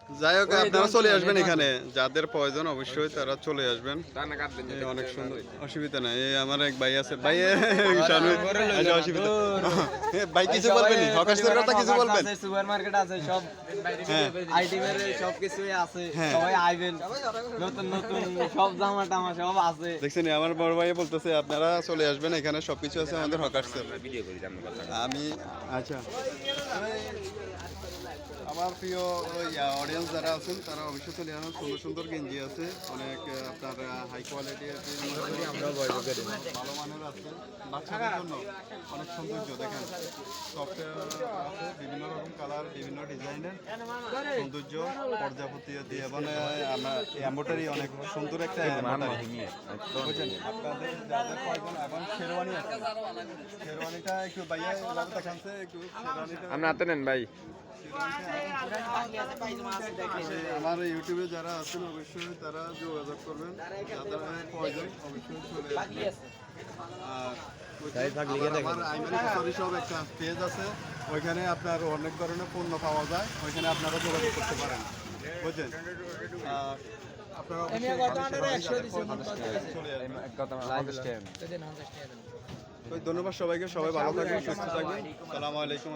যাই হোক আপনারা চলে আসবেন এখানে, যাদের প্রয়োজন অবশ্যই তারা চলে আসবেন। অনেক সুন্দর, অসুবিধা নাই। এই আমার এক ভাই আছে, ভাই অসুবিধা ভাই কিছু বলবেন, হকার্সের কথা কিছু বলবেন? সুপার মার্কেট আছে, সব আইটেমের সব কিছুই আছে, হ্যাঁ। সবাই আইবেন, নতুন নতুন সব জামা টামা সব আছে। দেখছেন আমার বড় ভাই বলতেছে আপনারা চলে আসবেন, এখানে সবকিছু আছে আমাদের হকার্সের। আমি আচ্ছা, আমার প্রিয় অডিয়েন্স যারা আছেন তারা অবশ্যই চলে আসুন। সুন্দর সুন্দর গেঞ্জি আছে, অনেক আপনার হাই কোয়ালিটি আছে, ভালো মানের আছে। বাচ্চাদের জন্য অনেক সৌন্দর্য দেখেন, সফটওয়্যার আছে, বিভিন্ন রকম কালার, বিভিন্ন ডিজাইনের সৌন্দর্য পর্যাপতি দিয়ে, মানে আমার এম্বোটারি অনেক সুন্দর একটা বুঝছেন। আপনাদের যাদের প্রয়োজন, এবং শেরওয়ানি আছে, শেরওয়ানিটা একটু বাইরে দেখাচ্ছে, একটু শেরওয়ানিটা আমরা হাতে নেন ভাই। আমার ইউটিউবে যারা আছেন অবশ্যই তারা যোগাযোগ করবেন, যাদের প্রয়োজন অবশ্যই চলে আসবেন। আর আমার আইমারি সরি সব একটা পেজ আছে, ওইখানে আপনার অনেক ধরনের পণ্য পাওয়া যায়, ওইখানে আপনারা যোগাযোগ করতে পারেন, বুঝছেন। আপনারা ধন্যবাদ সবাইকে, সবাই ভালো থাকবেন, সুস্থ থাকবেন। আসসালামু আলাইকুম।